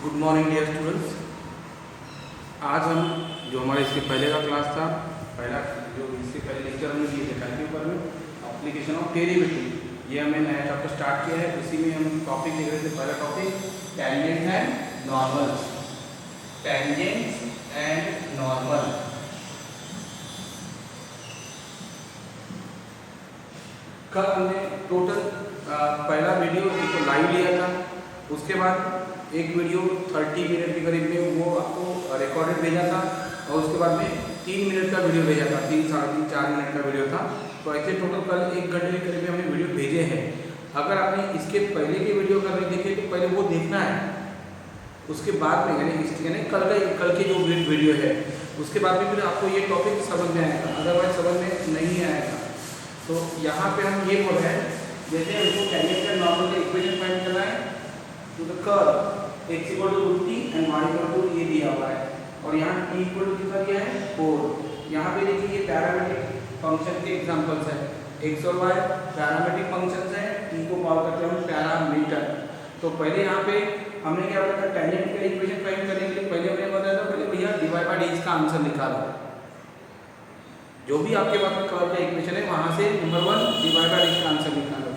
Good morning dear students. आज हम जो हमारे इसके पहले का क्लास था, पहला जो इसके पहले लेक्चर हमने दिए थे के ऊपर में एप्लीकेशन ऑफ डेरिवेटिव, ये हमने नया चैप्टर स्टार्ट किया है। इसी में हम टॉपिक देख रहे थे। पहला topic tangent and normal, tangent and normal. कल हमने टोटल पहला वीडियो तो लाइव लिया था, उसके बाद एक वीडियो 30 मिनट के करीब में वो आपको रिकॉर्डेड भेजा था, और उसके बाद में 3 मिनट का वीडियो भेजा था, 3 साढ़े 3 4 मिनट का वीडियो था। तो ऐसे टोटल कल 1 घंटे के करीब में हमने वीडियो भेजे हैं। अगर आपने इसके पहले के वीडियो अगर नहीं देखे तो पहले वो देखना है, उसके बाद में यानी कल के जो वीडियो है उसके बाद में फिर आपको ये टॉपिक समझ में आएगा, अदरवाइज समझ में नहीं आएगा। तो यहाँ पे हम ये बोल रहे हैं, जैसे हमको टेंजेंट एंड नॉर्मल का इक्वेशन फाइंड करना है to the curve x equal to √t एंड y इक्वल टू ये दिया हुआ है, और यहाँ t इक्वल टू कितना दिया है 4। यहाँ पे देखिए ये पैरामीट्रिक फंक्शन के एग्जांपल्स है, x और y पैरामीट्रिक फंक्शंस हैं, t को कॉल करते हैं हम पैरामीटर। तो पहले यहाँ पे हमने क्या बताया, टेंजेंट का इक्वेशन फाइंड करने के लिए पहले हमने बताया था, पहले भैया डिवाइड बाय डी का आंसर निकालो। जो भी आपके पास में कर्व का इक्वेशन है वहां से नंबर 1 डिवाइड बाय डी का आंसर निकालो।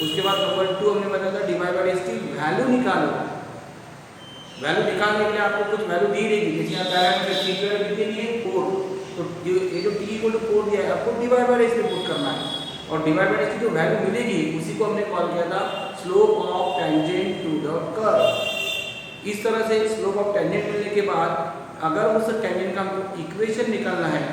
उसके बाद नंबर 2 हमने बताया था डिवाइड बाय डी की वैल्यू निकालो। वैल्यू निकालने के लिए आपको कुछ वैल्यू दी रहेगी, जैसे यहाँ पैरामीटर t की वैल्यू कितनी है 4, तो ये जो t इक्वल टू 4 दिया है आपको डिवाइड बाय डी में पुट करना है, और डिवाइड बाय डी की जो वैल्यू मिलेगी उसी को हमने कॉल किया था slope of tangent to the curve. इस तरह से स्लोप ऑफ टेंजेंट मिलने के बाद अगर उस टेंजेंट का हमको इक्वेशन निकालना है,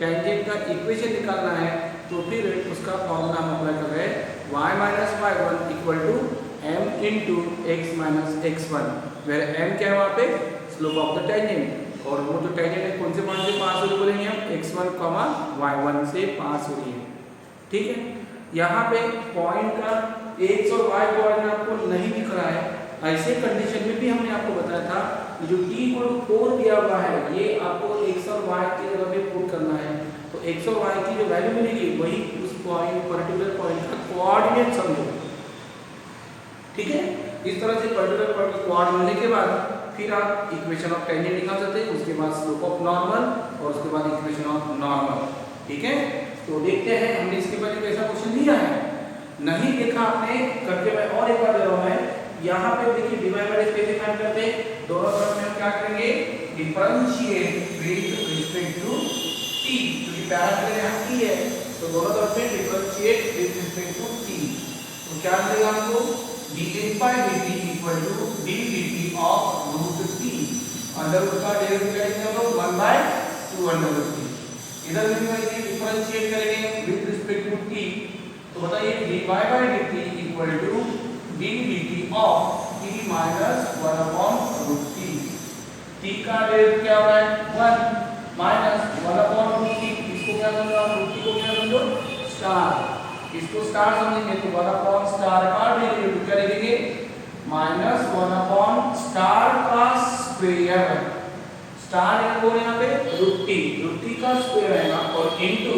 टेंजेंट का इक्वेशन निकालना है, तो फिर उसका फॉर्मूला हम अप्लाई कर रहे हैं y minus y1 equal to m into x minus x1, where m क्या है वहाँ पे स्लोप ऑफ द टेंजेंट, और वो जो टेंजेंट है कौन से पॉइंट से पास हो रही बोलेंगे हम x1, y1 से पास हो रही है। ठीक है, यहाँ पे पॉइंट का x और y कोऑर्डिनेट आपको नहीं दिख रहा है, ऐसे कंडीशन में भी हमने आपको बताया था जो t को 4 दिया हुआ है ये आपको x और y की जगह पे पुट करना है, तो x और y की जो वैल्यू मिलेगी वही उस पॉइंट पर्टिकुलर पॉइंट का कोऑर्डिनेट समझो। ठीक है, इस तरह से पर्टिकुलर पॉइंट का कोऑर्डिनेट मिलने के बाद फिर आप इक्वेशन ऑफ टेंजेंट निकाल सकते हैं, उसके बाद स्लोप ऑफ नॉर्मल और उसके बाद इक्वेशन ऑफ नॉर्मल। ठीक है, तो देखते हैं हमने इसके पहले कैसा क्वेश्चन दिया है, नहीं देखा आपने करके मैं और एक बार दे रहा हूं। यहाँ पे देखिए डिवाइड बाय डी कैसे फाइंड करते हैं, दोनों तरफ में हम क्या करेंगे differentiate with respect to t, क्योंकि पैरामीटर यहाँ t है, तो दोनों तरफ में differentiate with respect to t। तो क्या मिलेगा हमको dx by dt equal to ddt of √t, under root का डेरिवेटिव करेंगे हम लोग 1 by 2 अंडर रूट t। इधर भी वही डिफरेंशिएट करेंगे विद रिस्पेक्ट टू t, तो बताइए dy by dt equal to ddt of t minus 1 upon √t। t का डेरिवेटिव क्या होगा 1 माइनस 1 अपॉन √t, इसको क्या समझो आप, √t को क्या समझो स्टार, इसको स्टार समझेंगे तो 1 अपॉन स्टार का डेरिवेटिव क्या लिखेंगे माइनस 1 अपॉन स्टार का स्क्वायर, स्टार इनको यहाँ पे √t का स्क्वायर आएगा, और इनटू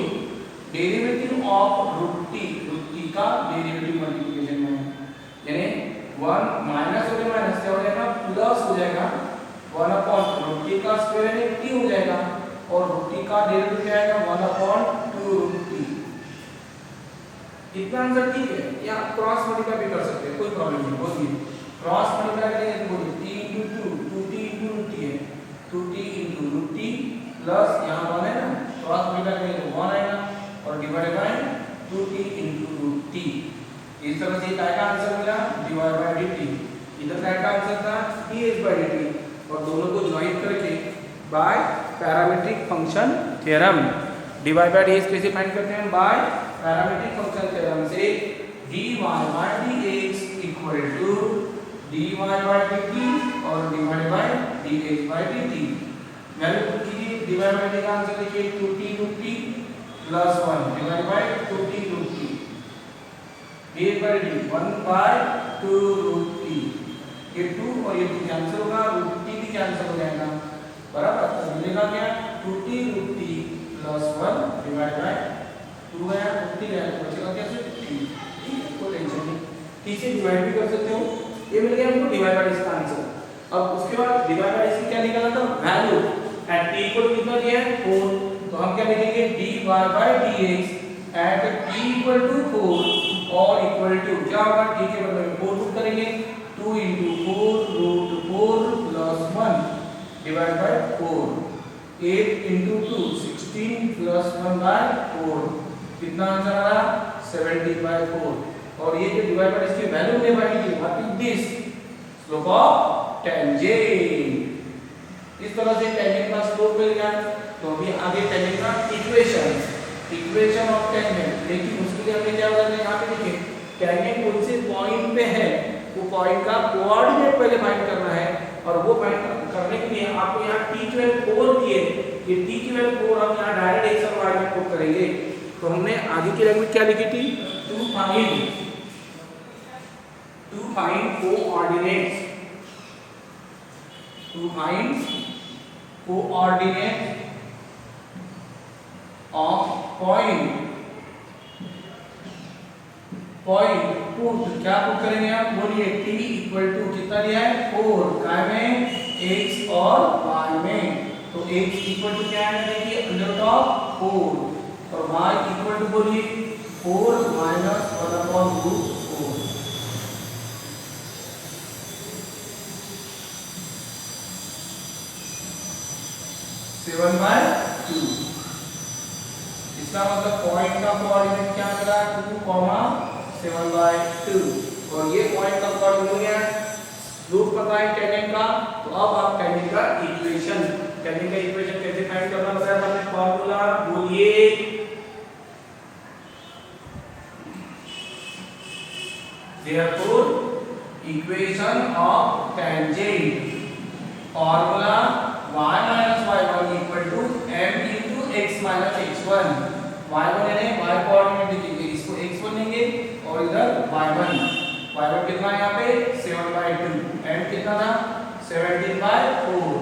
डेरिवेटिव ऑफ √t का डेरिवेटिव मल्टीप्लिकेशन में, यानी 1 माइनस हो गया माइनस क्या हो जाएगा प्लस हो जाएगा 1 अपॉन √t का स्क्वायर यानी t हो जाएगा, और √t का डेरिवेटिव क्या आएगा 1 अपॉन 2√t। इतना आंसर ठीक है, या क्रॉस मल्टीप्लाई भी कर सकते हैं, कोई प्रॉब्लम नहीं। बोलिए क्रॉस मल्टीप्लाई करेंगे तो बोलिए t into 2 2t into √t है, 2t into √t प्लस यहाँ 1 है ना, क्रॉस मल्टीप्लाई करेंगे तो 1 आएगा, और divided by 2t into √t। इस तरह से क्या का आंसर मिला डिवाइड बाय dt, इधर क्या का आंसर था dx by dt, और दोनों को ज्वाइन करके by parametric function theorem, divide by dx कैसे फाइंड करते हैं बाय पैरामीट्रिक फंक्शन थ्योरम से dy by dx equal to dy by dt और divide by dx by dt। Value put कीजिए, डिवाइड बाय dt का answer देखिए 2t √t plus 1 divide by 2t √t, dx by dt 1 by 2√t, ये 2 और ये 2 cancel होगा, √t भी cancel हो जाएगा, बराबर। तो मिलेगा क्या 2t √t plus 1 divide bye 2 है √t है, बचेगा क्या सिर्फ t। ठीक है, कोई टेंशन नहीं, t से डिवाइड भी कर सकते हो। ये मिल गया हमको डिवाइड बाय इसका आंसर। अब उसके बाद डिवाइड बाय इसकी क्या निकाला था value at t equal to कितना दिया है 4, तो हम क्या लिखेंगे dy by dx at t equal to 4 और इक्वल टू क्या होगा t के बदले में 4 पुट करेंगे 2 into 4 root 4 plus 1 divided by 4, 8 into 2 16 plus 1 by 4, कितना आंसर आ रहा 70/4। और ये जो डिवाइड बाय इसकी वैल्यू हमने फाइंड की what is this slope of tangent. इस तरह से टेंजेंट का स्लोप मिल गया। तो अभी आगे टेंजेंट का इक्वेशन ऑफ टेंजेंट, लेकिन उसके लिए हमें क्या करना है यहाँ पे देखिए टेंजेंट कौन से पॉइंट पे है वो पॉइंट का कोऑर्डिनेट पहले फाइंड करना है। और वो फाइंड करने के लिए आपको यहाँ t की वैल्यू 4 दिए, ये t की वैल्यू 4 हम यहाँ डायरेक्ट x और y में पुट करेंगे। तो हमने आगे की लैंग्वेज क्या लिखी थी to find coordinate of point put क्या पुट करेंगे आप बोलिए t इक्वल टू कितना दिया है 4 काय में x और y में। तो x इक्वल टू क्या है देखिए अंडर ऑफ 4 और y इक्वल टू बोलिए 4 माइनस 1/√4। Seven by 2। इसका मतलब पॉइंट का कोऑर्डिनेट क्या मिला 2,7/2 और ये पॉइंट का कोऑर्डिनेट हो गया। रूट पता है टेंजेंट का, तो अब आप टेंजेंट का इक्वेशन कैसे फाइंड करना बताया था हमने फार्मूला बोलिए therefore equation of tangent formula y minus y1 equal to m into x minus x1। y1 यानी y कोऑर्डिनेट लिखेंगे, इसको x1 लेंगे और इधर y1 कितना है यहाँ पे 7/2, m कितना था 17/4,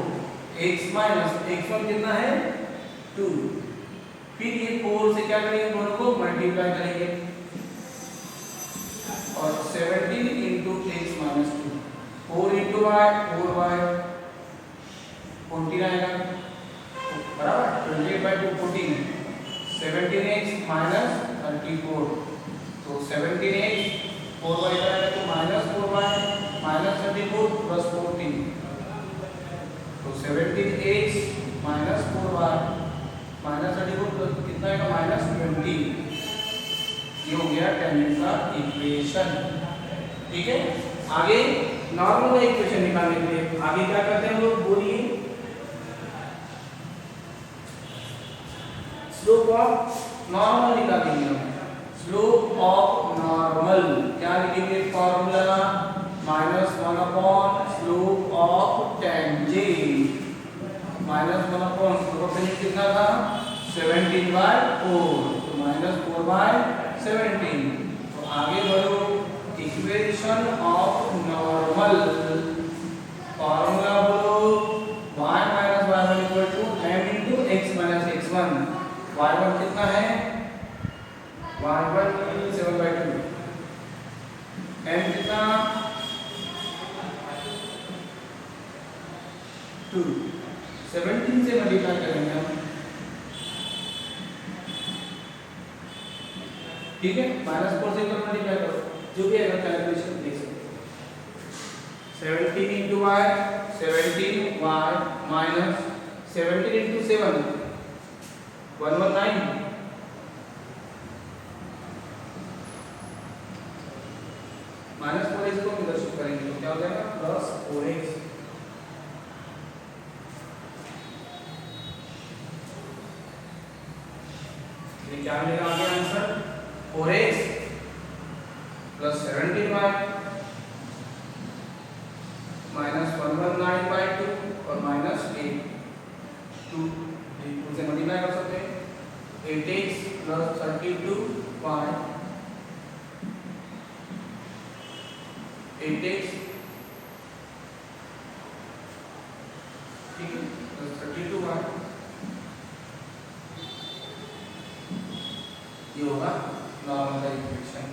x minus x1 कितना है 2। फिर ये 4 से क्या करेंगे दोनों को मल्टीप्लाई करेंगे और 17 into x minus 2, 4 into y 4y 14 आएगा बराबर 28/2 14, 17x minus 34, तो 17x 4y का आएगा तो minus 4y minus 34 plus 14, तो 17x minus 4y minus 34 plus कितना आएगा minus 20। ये हो गया टेंजेंट का इक्वेशन। ठीक है, आगे नॉर्मल का इक्वेशन निकालने के लिए आगे क्या करते हैं हम लोग बोलिए स्लोप ऑफ नॉर्मल निकालेंगे हम। स्लोप ऑफ नॉर्मल क्या लिखेंगे formula -1 slope of tangent -1 slope of tangent कितना था 17/4, तो -4/17। तो आगे बढ़ो इक्वेशन ऑफ नॉर्मल फॉर्मूला बोलो y minus y1 equal to m into x minus x1। y1 कितना है y1 7/2, m कितना 2, 17 से मल्टीप्लाई करेंगे हम। ठीक है, -4 से मल्टीप्लाई करो जो भी अगर कैलकुलेशन देख सकते 17 into y 17y minus 17 into 7 119 -4x को निदर्शित करेंगे तो क्या हो जाएगा +4x। ये क्या मिलेगा आगे answer 4x plus 17y minus 119/2 और -8 2 से मल्टीप्लाई कर सकते हैं 8x plus 32y 8x ठीक है plus 32y ये होगा नॉर्मल का इक्वेशन।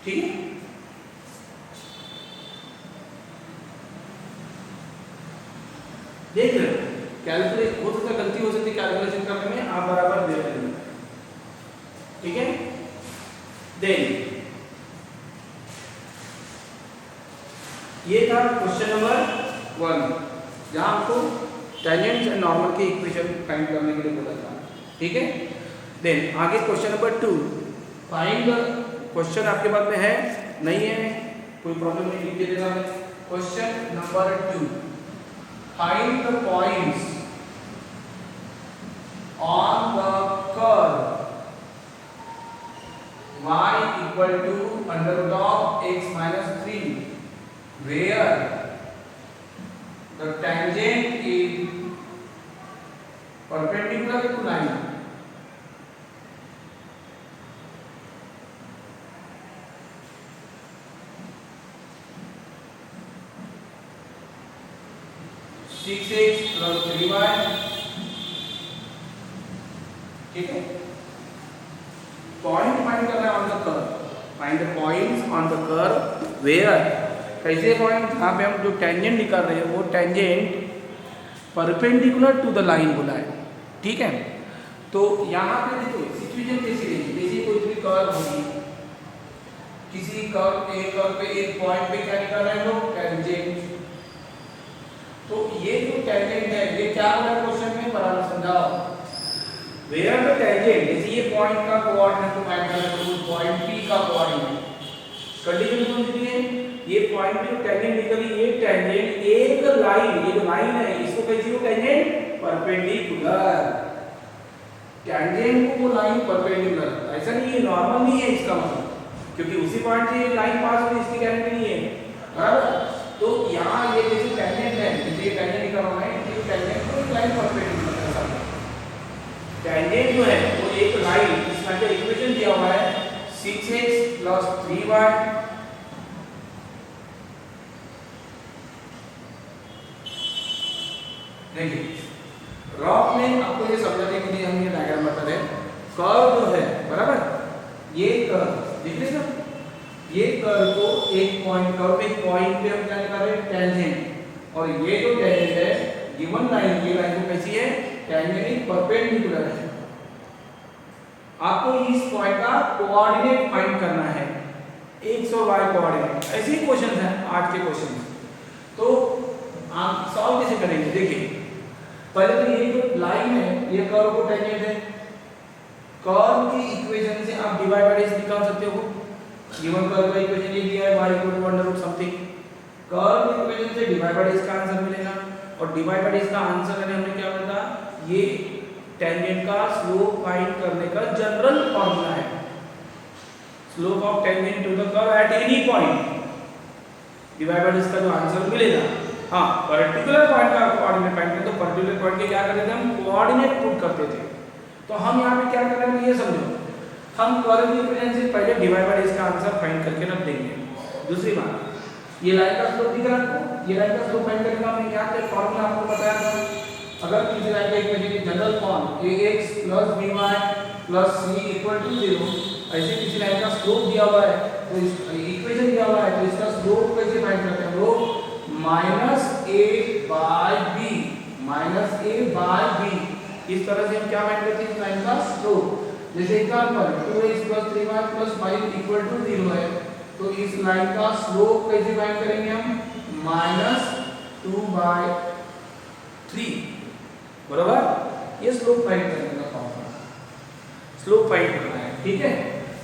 ठीक है, देख रहे हो, कैलकुलेट हो सकता, गलती हो सकती कैलकुलेशन करने में, आप बराबर दे रहे हैं, ठीक है। देन ये था क्वेश्चन नंबर 1, जहां आपको टेंजेंट एंड नॉर्मल के इक्वेशन फाइंड करने के लिए बोला था, ठीक है। देन आगे question number 2, find the, question आपके पास में है नहीं है, कोई प्रॉब्लम नहीं, लिख के देना है। Question number 2, find the points on the curve y equal to under root of x minus 3 where the tangent is perpendicular to line. Six x plus 3y, ठीक है। पॉइंट फाइंड करना है on the curve, find the points on the curve where, कैसे point, यहाँ पे हम जो tangent निकाल रहे हैं वो tangent perpendicular to the line बोला है, ठीक है। तो यहाँ पे देखो सिचुएशन कैसी रहेगी, जैसे कोई भी कर्व होगी, किसी कर्व पे एक पॉइंट पे क्या निकाल रहे हैं लोग, टेंजेंट। तो ये जो टेंजेंट है ये क्या बोला क्वेश्चन में, बराबर समझाओ। वेयर द टेंजेंट, जैसे ये पॉइंट का कोऑर्डिनेट को फाइंड करना है, तो पॉइंट P का कोऑर्डिनेट, कंडीशन कौन सी है, ये पॉइंट पे टेंजेंट निकली, ये टेंजेंट एक लाइन, ये जो लाइन है इसको कैसी हो, टेंजेंट परपेंडिकुलर, टेंजेंट को वो लाइन परपेंडिकुलर, ऐसा नहीं है नॉर्मल नहीं है इसका मतलब, क्योंकि उसी पॉइंट से ये लाइन पास होगी इसकी गारंटी नहीं है, बराबर। तो यहाँ ये जैसे टेंजेंट है, जैसे ये टेंजेंट निकल रहा है, ये टेंजेंट को एक लाइन परपेंडिकुलर, टेंजेंट जो है वो एक लाइन, इसका जो इक्वेशन दिया हुआ है 6x plus 3y, देखिए रॉक में आपको ये समझाने के लिए हम ये डायग्राम बता रहे हैं, कर्व जो है बराबर, ये कर्व देख रहे हैं, ये कर्व को एक पॉइंट, कर्व पे एक पॉइंट पे हम क्या निकाल रहे हैं, टेंजेंट, और ये जो टेंजेंट है गिवन लाइन, ये लाइन को कैसी है, टेंजेंट परपेंडिकुलर है। आपको इस पॉइंट का कोऑर्डिनेट फाइंड करना है, x और y कोऑर्डिनेट, ऐसे ही क्वेश्चन है आज के क्वेश्चन। तो आप सॉल्व कैसे करेंगे, देखिए पहले तो ये जो लाइन है ये कर्व को टेंजेंट है, कर्व की इक्वेशन से आप डिवाइड बाय x निकाल सकते हो, गिवन कर्व का इक्वेशन ये दिया है y equal to under root something, curve equation से डिवाइड बाय x का आंसर मिलेगा, और डिवाइड बाय x का आंसर मैंने हमने क्या बोला, ये टेंजेंट का स्लोप फाइंड करने का जनरल फॉर्मूला है, slope of tangent to the curve at any point, divide by इसका जो आंसर मिलेगा। हाँ, पर्टिकुलर पॉइंट का कोऑर्डिनेट फाइंड करें तो पर्टिकुलर पॉइंट के क्या करते थे हम, कोऑर्डिनेट पुट करते थे। तो हम यहाँ पे क्या कर रहे हैं ये समझो, हम कर्व इक्वेशन से पहले डिवाइड बाय इसका आंसर फाइंड करके रख देंगे। दूसरी बात, ये लाइन का स्लोप दिख रहा है आपको, ये लाइन का स्लोप फाइंड करने का हमने क्या किया, फॉर्मूला आपको बताया था, अगर किसी लाइन का इक्वेशन की general form ax plus by plus c equal to 0, ऐसे किसी लाइन का स्लोप दिया हुआ है, तो इस इक्वेशन दिया हुआ है, तो इसका स्लोप कैसे फाइंड करते हैं हम लोग, माइनस a by b, इस तरह से हम क्या फाइंड करते हैं इस लाइन का स्लोप। जैसे example 2x plus 3y plus 5 equal to 0 है, तो इस लाइन का स्लोप कैसे फाइंड करेंगे हम, -2/3, बराबर। ये स्लोप फाइंड करने का फॉर्मूला, स्लोप फाइंड करना है, ठीक है।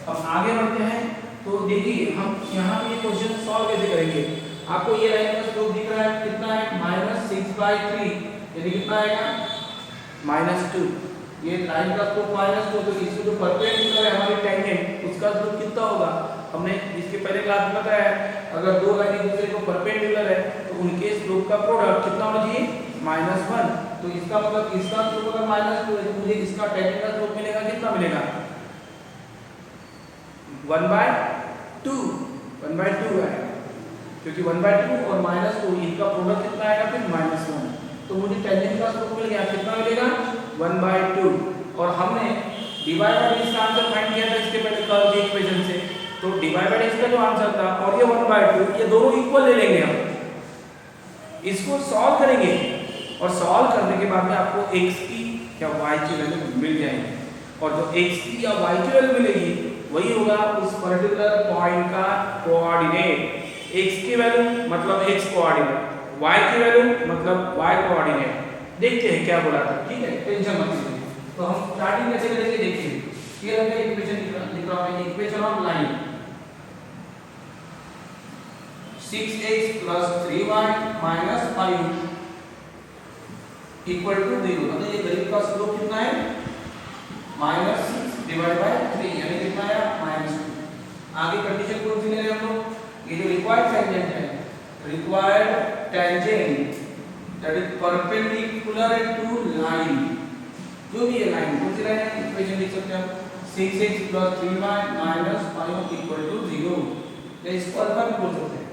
अब आगे बढ़ते हैं, तो देखिए हम यहाँ पे ये क्वेश्चन सॉल्व कैसे करेंगे। आपको ये लाइन का स्लोप दिख रहा है, कितना है, -6/3, यानी कितना आएगा, -2। ये लाइन का स्लोप -2, तो इसको जो परपेंडिकुलर है हमारी टेंजेंट, उसका स्लोप कितना होगा, हमने इसके पहले क्लास में बताया है, अगर दो लाइन एक दूसरे को परपेंडिकुलर है तो उनके स्लोप का प्रोडक्ट कितना होना चाहिए, -1। तो इसका मतलब इसका स्लोप अगर -2 है तो मुझे इसका टेंजेंट का स्लोप मिलेगा, कितना मिलेगा, 1/2 आएगा, क्योंकि 1/2 और -2 इनका प्रोडक्ट कितना आएगा, फिर -1, तो मुझे टेंजेंट का स्लोप मिल गया, कितना मिलेगा, 1/2। और हमने डिवाइड बाय इसका आंसर फाइंड किया था इसके पहले कर्व की इक्वेशन से, तो डिवाइड बाय इसका जो आंसर था और ये 1/2, ये दोनों इक्वल ले लेंगे हम, इसको सॉल्व करेंगे और सॉल्व करने के बाद में आपको x की या y की वैल्यू मिल जाएगी, और जो x की या y की वैल्यू मिलेगी वही होगा उस पर्टिकुलर पॉइंट का कोऑर्डिनेट। x की वैल्यू मतलब x कोऑर्डिनेट, y की वैल्यू मतलब y कोऑर्डिनेट। देखते हैं क्या बोला था, ठीक है, टेंशन मत लीजिए। तो हम स्टार्टिंग कैसे करेंगे देखिए, ये हमने इक्वेशन लिख रहा है, equation of line 6x + 3y - 5 = 0। मतलब ये गरीब का स्लोप कितना है -6/3, यानी कितना है -2। आगे कंडीशन कौन सी ले रहे हैं हम लोग, ये जो रिक्वायर्ड टेंजेंट है, required tangent that is perpendicular to line, जो भी है लाइन, कौन सी लाइन है, इक्वेशन लिख सकते हैं हम 6x + 3y - 5 = 0, या इसको अल्फा भी बोल सकते हैं,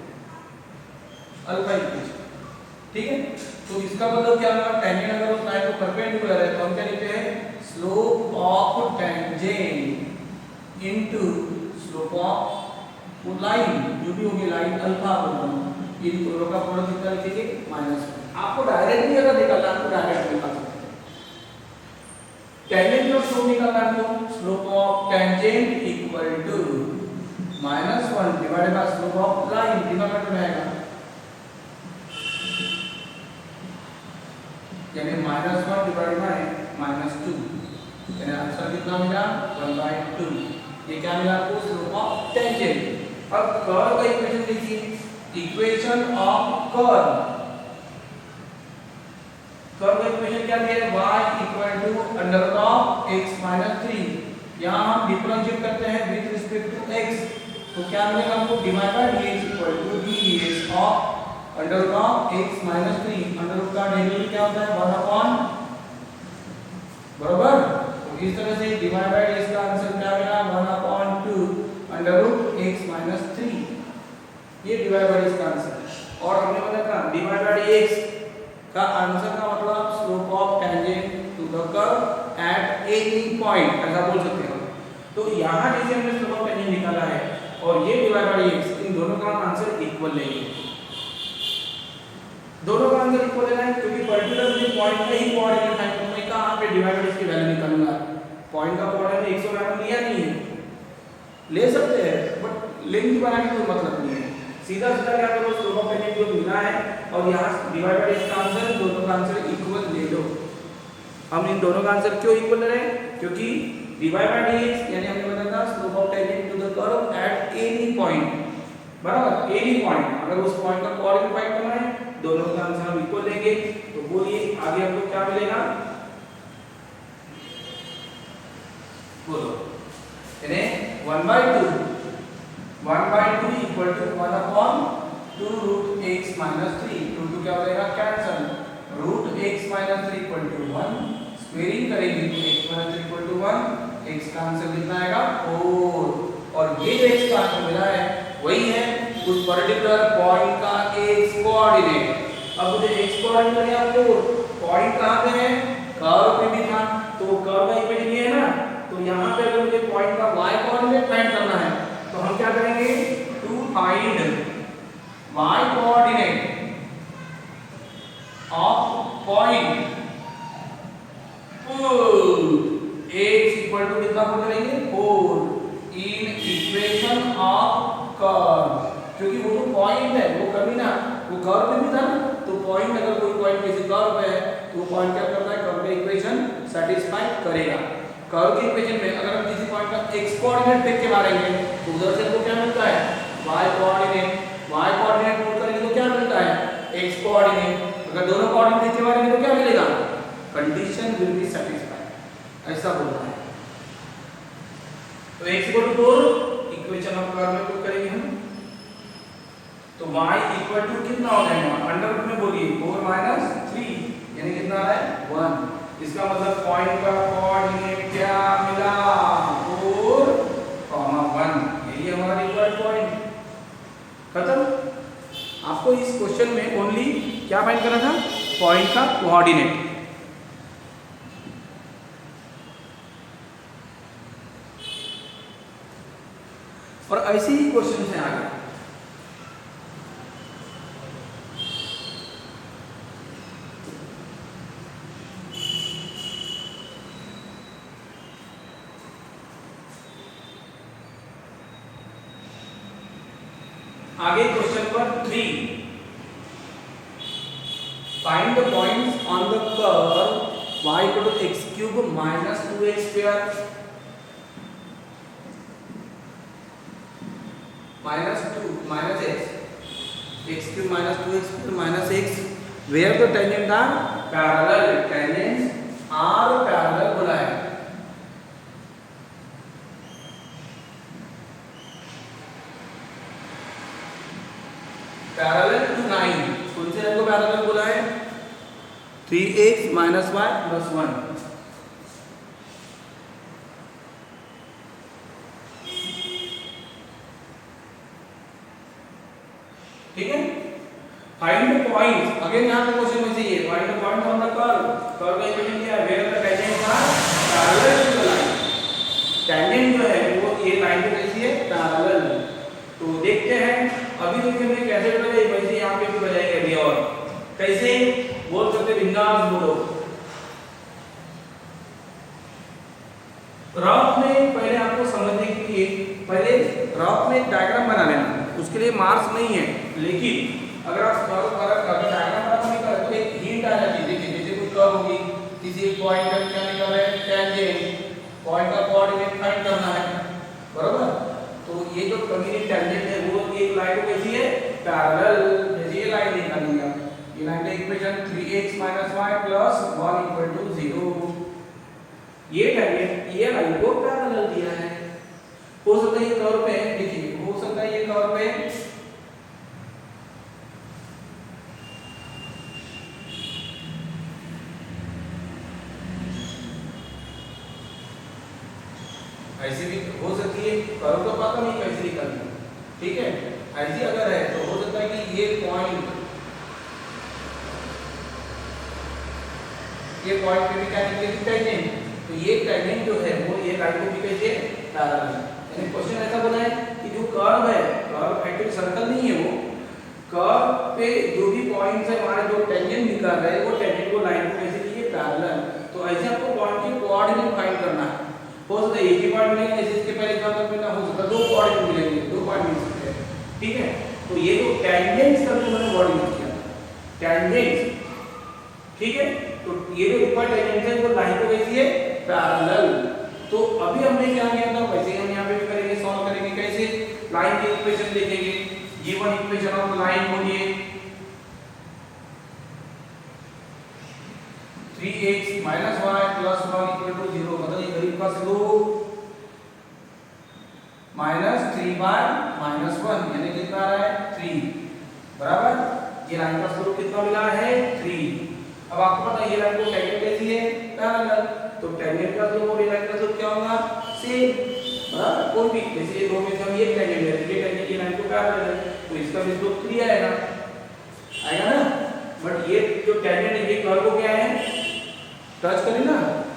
अल्फा इक्वेशन, ठीक है। तो इसका मतलब क्या होगा, टेंजेंट अगर उस लाइन को परपेंडिकुलर है तो हम क्या लिखते हैं, slope of tangent into slope of line, जो भी होगी लाइन अल्फा होगा, इन दोनों का प्रोडक्ट कितना लिखेंगे -1। आपको डायरेक्ट भी अगर निकालना है तो डायरेक्ट निकाल सकते हैं। टेंजेंट का स्लोप निकालना है तो slope of tangent equal to -1 divided by slope of line, denominator में आएगा, यानी -1 डिवाइडेड बाय -2, यानी आंसर कितना मिला 1/2। ये क्या मिला आपको, स्लोप ऑफ टेंजेंट। अब कर्व का इक्वेशन लिखिए, इक्वेशन ऑफ कर्व, कर्व का इक्वेशन क्या दिया है, y = x - 3। यहां हम डिफरेंशिएट करते हैं विद रिस्पेक्ट टू x, तो क्या मिलेगा हमको, dx = ds of √x - 3। Under root का डेरिवेटिव क्या होता है 1/, बराबर। तो इस तरह से डिवाइड बाय ds का आंसर क्या मिला 1/2 √x - 3, ये डिवाइड बाय ds का आंसर है। और हमने बताया था डिवाइड बाय dx का आंसर का मतलब slope of tangent to the curve at any point, ऐसा बोल सकते हैं। तो यहां जैसे हमने स्लोप ऑफ टेंजेंट निकाला है और ये डिवाइड बाय dx, इन दोनों का आंसर इक्वल लेंगे, दोनों का आंसर इक्वल लेना है, क्योंकि पर्टिकुलर जो पॉइंट का ही कोऑर्डिनेट है, तो मैं कहां पे डिवाइड बाय इसकी वैल्यू निकालूंगा, पॉइंट का कोऑर्डिनेट 100 लिया नहीं है, ले सकते हैं बट लिंक बनाने का कोई मतलब नहीं है। सीधा सीधा क्या करो, स्लोप ऑफ टेंजेंट जो मिला है और यहां डिवाइड बाय इसका आंसर, दोनों का आंसर इक्वल ले लो। हम इन दोनों का आंसर क्यों इक्वल ले रहे हैं, क्योंकि डिवाइड बाय dx यानी हमने बताया था slope of tangent to the curve at any point, बराबर, एनी पॉइंट, अगर उस पॉइंट का कोऑर्डिनेट फाइंड करना है दोनों का आंसर हम इक्वल लेंगे। तो बोलिए आगे हमको क्या मिलेगा, बोलो, यानी 1/2 इक्वल टू 1/2 √x - 3, 2 क्या हो जाएगा cancel, √x - 3 equal to 1, squaring करेंगे तो x - 3 इक्वल टू 1, x का आंसर कितना आएगा 4। और ये जो x का आंसर मिला है वही है उस पर्टिकुलर पॉइंट का x कोऑर्डिनेट। अब मुझे x कोऑर्डिनेट मिला आपको, पॉइंट कहां पे है, कर्व पे भी था, तो कर्व का इक्वेशन ये है ना, तो यहां पे अगर मुझे पॉइंट का y कोऑर्डिनेट फाइंड करना है तो हम क्या करेंगे, to find y coordinate of point x equal to कितना पुट करेंगे 4 इन इक्वेशन ऑफ कर्व, क्योंकि वो जो पॉइंट है वो कभी ना वो कर्व पे भी था, तो पॉइंट अगर कोई पॉइंट किसी कर्व पे है तो वो पॉइंट क्या करता है, कर्व का इक्वेशन सेटिस्फाई करेगा। कर्व के इक्वेशन में अगर हम किसी पॉइंट का x कोऑर्डिनेट देख के मारेंगे तो उधर से हमको क्या मिलता है y कोऑर्डिनेट पुट करेंगे तो क्या मिलता है x कोऑर्डिनेट, अगर दोनों कोऑर्डिनेट देख के मारेंगे तो क्या मिलेगा, कंडीशन विल बी सेटिस्फाइड, ऐसा बोल रहा है। तो x = 4 इक्वेशन ऑफ कर्व में पुट करेंगे हम, तो y इक्वल टू कितना हो जाएगा, अंडर रूट में बोलिए 4 - 3 यानी कितना आ रहा है 1। इसका मतलब पॉइंट का कोऑर्डिनेट क्या मिला 4, 1, यही हमारा रिक्वायर्ड पॉइंट। खत्म। आपको इस क्वेश्चन में ओनली क्या फाइंड करना था, पॉइंट का कोऑर्डिनेट। और ऐसे ही क्वेश्चन है आगे। आगे question number 3, find the points on the curve y equal to x cube minus 2x square minus x cube minus 2x square minus x, where the tangent are parallel, tangents are parallel बोला है। Parallel to 9, कौन से line को parallel बोला है? 3x minus y plus 1। ठीक है, find the points, again यहां पे क्वेश्चन में चाहिए find the points on the curve, curve का इक्वेशन क्या है? Where the tangents are parallel to the line, tangent जो है वो ये लाइन को कैसी है? पैरेलल। तो देखते हैं अभी तो हमने कैसे बनाया, वैसे यहां पे भी बनाएंगे अभी, और कैसे बोल सकते बिंदास बोलो। रफ में पहले आपको समझने के लिए पहले रफ में एक डायग्राम बना लेना, उसके लिए मार्क्स नहीं है, लेकिन अगर आप डायग्राम बना नहीं कर तो एक हिंट आ जाती है। देखिए जैसे कोई कर्व होगी, किसी एक पॉइंट का क्या निकाल रहे हैं? टेंजेंट, पॉइंट का कोऑर्डिनेट फाइंड करना है, बराबर। तो ये जो कम्युनिटी टेंजेंट है वो एक लाइन को कैसी है? पैरेलल। जैसे ये लाइन निकाली है, ये लाइन का इक्वेशन 3x y + 1 = 0, ये टेंजेंट ये लाइन को पैरेलल दिया है। हो सकता है ये कर्व पे, देखिए हो सकता है ये कर्व पे ऐसे भी हो सकती है, कर्व तो पता नहीं कैसे निकलना, ठीक है। ऐसी अगर है तो हो सकता है कि ये पॉइंट पे भी क्या निकलेगी? टेंजेंट। तो ये टेंजेंट जो है वो ये लाइन को भी कैसे पैरेलल, यानी क्वेश्चन ऐसा बना है कि जो कर्व है, कर्व एक्चुअली सर्कल नहीं है, वो कर्व पे जो भी पॉइंट्स है हमारे जो टेंजेंट निकाल रहे हैं वो टेंजेंट को लाइन को कैसे कीजिए? पैरेलल। तो ऐसे आपको पॉइंट के कोऑर्डिनेट फाइंड करना है। हो सकता है एक ही पॉइंट मिलेगा, जैसे इसके पहले एग्जांपल में ना हो सकता है दो कोऑर्डिनेट मिलेंगे, दो पॉइंट मिल सकते हैं, ठीक है। तो ये जो टेंजेंट्स का जो मैंने वर्ड यूज किया टेंजेंट्स, ठीक है। तो ये जो ऊपर टेंजेंट है वो लाइन को कैसी है? पैरेलल। तो अभी हमने क्या किया था वैसे ही हम यहाँ पे भी करेंगे, सॉल्व करेंगे। कैसे? लाइन की इक्वेशन देखेंगे, गिवन इक्वेशन ऑफ लाइन बोलिए 3x - y + 1 = 0, मतलब ये गरीब का स्लोप -3 - 1 यानी कितना आ रहा है? 3, बराबर। ये लाइन का स्लोप कितना मिला है? 3। अब आपको पता है ये लाइन को टेंजेंट कैसी है? पैरेलल। तो टेंजेंट का स्लोप और ये लाइन का स्लोप क्या होगा? सेम, बराबर। कोई भी जैसे ये दो में से हम ये टेंजेंट है, ये टेंजेंट ये लाइन को पैरेलल है, तो इसका भी स्लोप 3 आएगा ना। बट ये जो टेंजेंट है ये कर्व को क्या है? टच करें ना,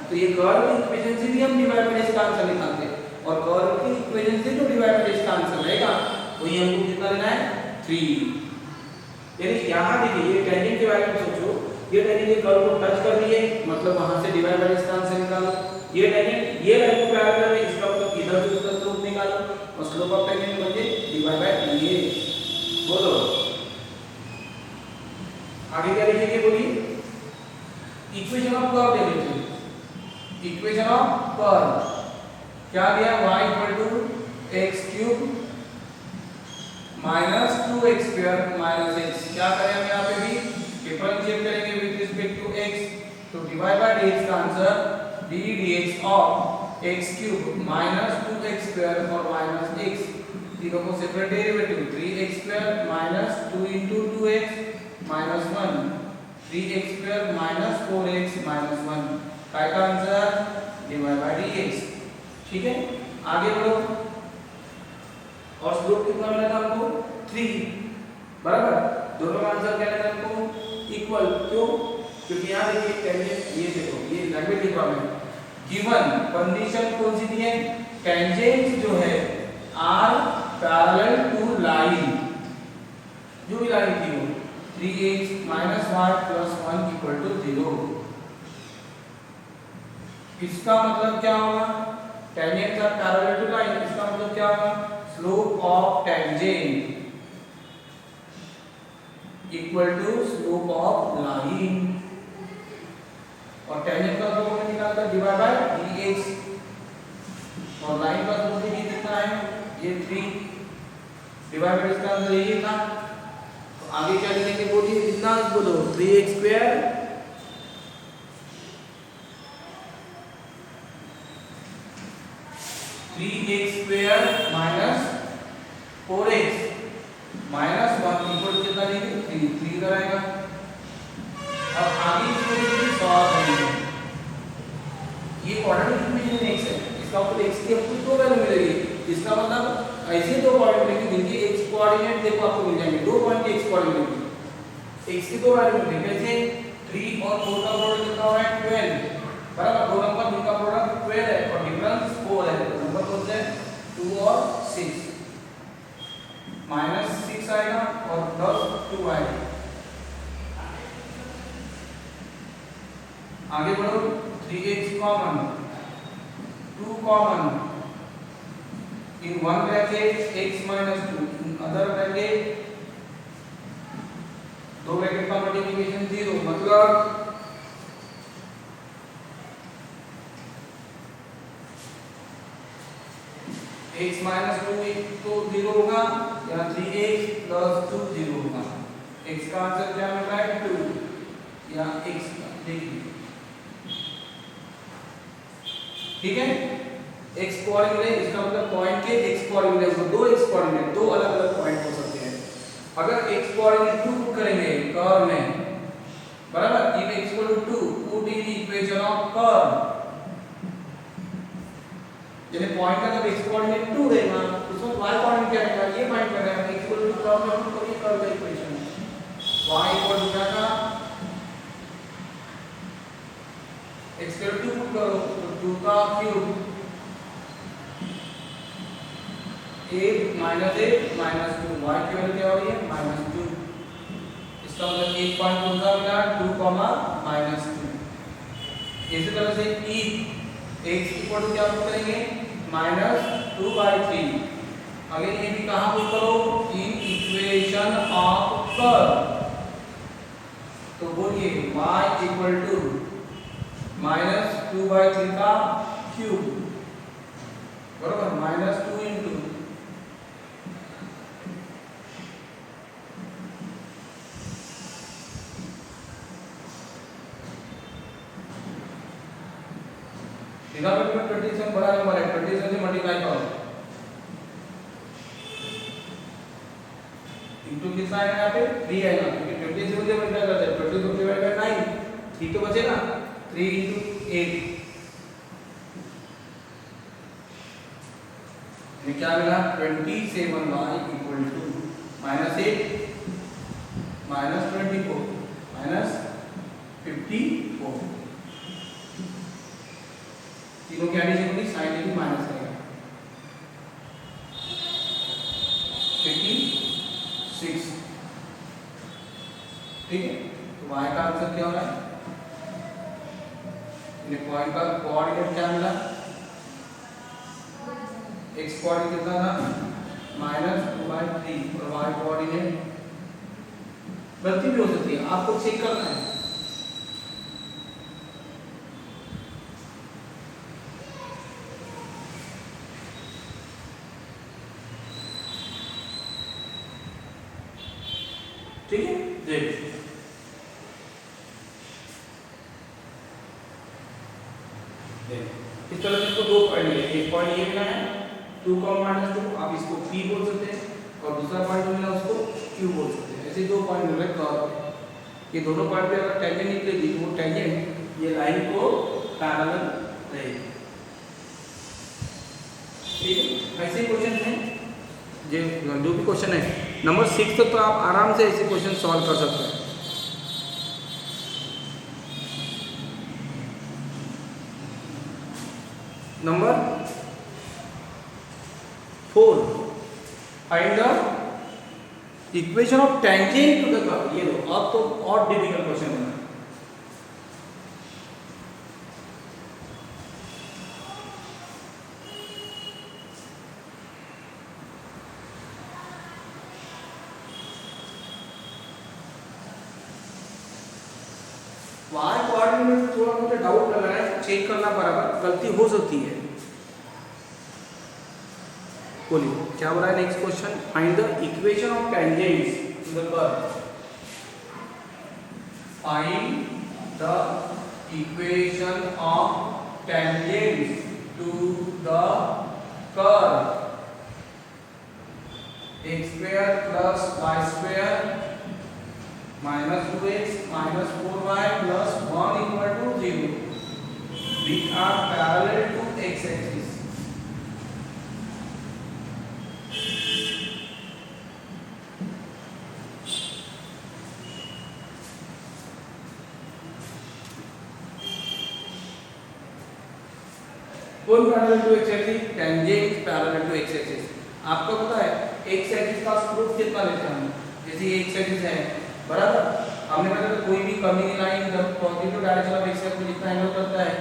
तो ये कर्व की इक्वेशन से भी हम डिवाइड बाय इसका आंसर निकालते हैं, और कर्व की इक्वेशन से जो डिवाइड बाय इसका आंसर रहेगा वही हमको कितना लेना है? 3। यानी यहां देखिए ये टेंजेंट के बारे में सोचो, ये टेंजेंट ये कर्व को टच कर रही है, मतलब वहां से डिवाइड बाय इसका आंसर निकालो। ये टेंजेंट ये लाइन को पैरेलल है, इसका मतलब इधर से उसका स्लोप निकालो, और स्लोप ऑफ टेंजेंट बचे डिवाइड बाय ये। बोलो आगे क्या लिखेंगे? बोलिए इक्वेशन ऑफ कर्व दे लीजिए। इक्वेशन ऑफ कर्व क्या दिया? y = x³ - 2x² - x। क्या करें हम यहाँ पे भी डिफरेंशिएट करेंगे विद रिस्पेक्ट टू x, तो डिवाइड बाय dx का answer d dx of x³ - 2x² और -x, तीनों को separate derivative 3x² - 2 * 2x - 1 3x² - 4x - 1, का आंसर डिवाइड बाय dx, ठीक है। आगे बढ़ो, और स्लोप कितना मिला था हमको? 3, बराबर। दोनों का आंसर क्या लेना हमको? इक्वल। क्यों? क्योंकि यहाँ देखिए टेंजेंट, ये देखो ये लैंग्वेज लिखा है, गिवन कंडीशन कौन सी दी है? टेंजेंट जो है आर पैरेलल टू लाइन, जो भी लाइन थी वो 3x - y + 1 = 0। इसका मतलब क्या होगा? Tangent are parallel to line, इसका मतलब क्या होगा? Slope of tangent equal to slope of line, और टेंजेंट का स्लोप हमने निकाला था डिवाइड बाय dx, और लाइन का स्लोप देखिए कितना है, ये 3 डिवाइड बाय इसका आंसर ये था। तो आगे क्या लिखेंगे बोलिए, कितना बोलो 3x square minus 4x minus 1 equal कितना लेंगे 3 इधर आएगा। अब आगे इसको सॉल्व करेंगे, ये क्वाड्रेटिक इक्वेशन x है, इसका मतलब x की आपको दो वैल्यू मिलेगी, इसका मतलब ऐसे दो पॉइंट मिलेंगे जिनके x कोऑर्डिनेट देखो आपको मिल जाएंगे, दो पॉइंट के x कोऑर्डिनेट मिलेंगे, x की दो वैल्यू मिलेंगे कैसे 3 और 4 का प्रोडक्ट कितना हो रहा है 12, बराबर, दो नंबर जिनका प्रोडक्ट 12 है और डिफरेंस 4 है, तो नंबर कौन से 2 और 6, माइनस 6 आएगा और प्लस 2 आएगा। आगे बढ़ो, 3x common, 2 common, in one bracket x minus 2, in other bracket दो ब्रैकेट का मल्टीप्लिकेशन 0, मतलब x minus 2 तो 0 होगा, या 3x plus 2 0 होगा। x का आंसर क्या मिल रहा है 2, या x देखिए, ठीक है, x कोऑर्डिनेट इसका मतलब पॉइंट के x कोऑर्डिनेट, तो दो x कोऑर्डिनेट, दो अलग-अलग पॉइंट हो सकते हैं। अगर x कोऑर्डिनेट 2 पुट करेंगे कर्व में, बराबर, if x equal to 2 put in equation of curve, यानी पॉइंट का जब x कोऑर्डिनेट 2 रहेगा उसमें y कोऑर्डिनेट क्या रहेगा, ये पॉइंट का रहेगा, x equal to कर्व में पुट करिए कर्व का इक्वेशन, y equal to क्या था, x equal to 2 पुट करो तो 2 का क्यूब, 8 माइनस 8 माइनस 2, y की वैल्यू क्या हो रही है -2, इसका मतलब एक पॉइंट कौन सा मिला 2, -2। इसी तरह से e x इक्वल टू क्या पुट करेंगे -2/3, अगेन ये भी कहां पुट करो इन इक्वेशन ऑफ कर्व, तो बोलिए y इक्वल टू -2/3 का क्यूब, बराबर, -2 इंटू डिनोमिनेटर में 27 बड़ा नंबर है, 27 से मल्टीप्लाई करो, इंटू कितना आएगा यहाँ पे 3 आएगा, क्योंकि 27 से मल्टीप्लाई करते हैं, 27 डिवाइड बाय 9, 3 तो बचेगा, 3 इंटू 8, ये क्या मिला 27y इक्वल टू -8 -24 -54, तीनों की एडिशन होगी, साइन लेके माइनस करेगा 56, ठीक है। तो y का आंसर क्या हो रहा है, पॉइंट का कोऑर्डिनेट क्या मिला, x कोऑर्डिनेट कितना था -2/3 और y कोऑर्डिनेट, गलती भी हो सकती है, आपको चेक करना है, ठीक है। देख इस तरह से इसको दो पॉइंट मिले, एक पॉइंट ये मिला है 2, -2, आप इसको p बोल सकते हैं, और दूसरा पॉइंट मिला उसको q बोल सकते हैं, ऐसे दो पॉइंट मिल रहे कर्व पे, ये दोनों पॉइंट पे अगर टेंजेंट निकलेगी तो वो टेंजेंट ये लाइन को पैरेलल रहेगी, ठीक है। ऐसे क्वेश्चन है, जो भी क्वेश्चन है नंबर 6 तक तो आप आराम से ऐसे क्वेश्चन सॉल्व कर सकते हैं। Number 4, find the equation of tangent to the curve, ये लो, अब तो और डिफिकल्ट क्वेश्चन है। y कोऑर्डिनेट में थोड़ा मुझे डाउट लग रहा है, चेक करना बराबर, गलती हो सकती है। बोलिए क्या हो रहा है next question, find the equation of tangents to the curve. Find the equation of tangents to the curve x square plus y square minus 2x minus 4y plus 1 equal to 0, which are parallel to x axis। कौन parallel to x axis? Tangent parallel to x axis. आपको पता है x axis का slope कितना लेते हैं हम? जैसे ये x एक्सिस है बराबर, हमने कहा था कोई भी कर्विंग लाइन जब positive direction of x axis में जितना एंगल करता है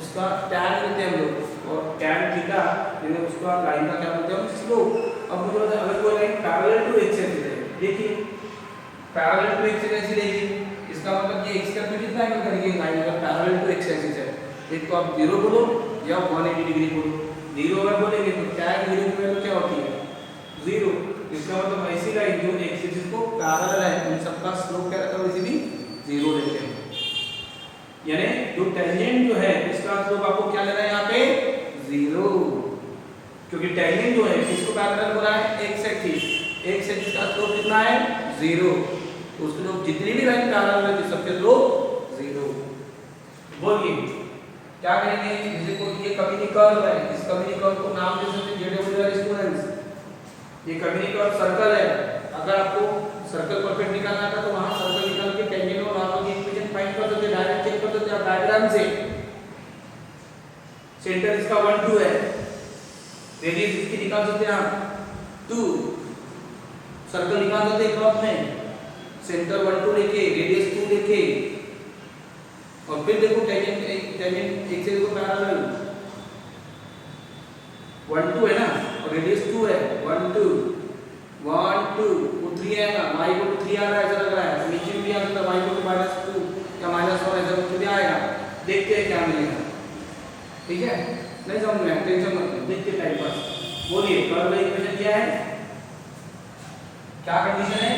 उसका tan लेते हैं हम लोग, और tan थीटा यानी उसका लाइन का क्या बोलते हैं हम? स्लोप। अब मुझे बताइए अगर कोई line parallel to x axis है, देखिए पैरेलल टू x एक्सिस लेगी, इसका मतलब ये x एक्सिस में कितना एंगल करेगी लाइन अगर पैरेलल टू x एक्सिस है। एक तो आप 0 बोलो या 180 डिग्री बोलो। 0 अगर बोलेंगे तो tan 0 की वैल्यू क्या होती है? 0। इसका मतलब ऐसी लाइन जो x एक्सिस को पैरेलल है उन सबका स्लोप क्या रहता है? वैसे भी 0 लेते हैं। यानी जो टेंजेंट जो है इसका स्लोप आपको क्या लेना है यहाँ पे? 0, क्योंकि टेंजेंट जो है किसको पैरेलल हो रहा है? x axis. x एक्सिस का स्लोप कितना है? 0। तो उसके जो जितनी भी लाइन पैरेलल है सबके स्लोप 0। बोलिए क्या करेंगे? जैसे को ये कम्युनिटी कर्व है, इस कम्युनिटी कर्व को नाम दे सकते हैं जेड स्टूडेंट्स। ये कम्युनिटी कर्व सर्कल है, अगर आपको सर्कल परफेक्ट निकालना था तो वहां सर्कल निकाल के टेंजेंट और आप लोग इक्वेशन फाइंड कर सकते, डायरेक्ट चेक कर सकते आप डायग्राम से। सेंटर इसका 1 2 है, रेडियस इसकी निकाल सकते हैं आप 2, सर्कल निकाल सकते हैं कर्व में, सेंटर 1 2 लेके रेडियस 2 लेके, और फिर देखो टेंजेंट एक्सिस को पैरेलल 1 2 है ना, और रेडियस 2 है 1 2 1 2 वो 3 आएगा, y को 3 आ रहा है ऐसा लग रहा है, नीचे भी आ सकता है y को -2 या -1 ऐसा कुछ भी आएगा। देखते हैं क्या मिलेगा, ठीक है? नहीं समझ में टेंशन मत लो, देखते टाइम पास। बोलिए कर्व का इक्वेशन क्या है? क्या कंडीशन है?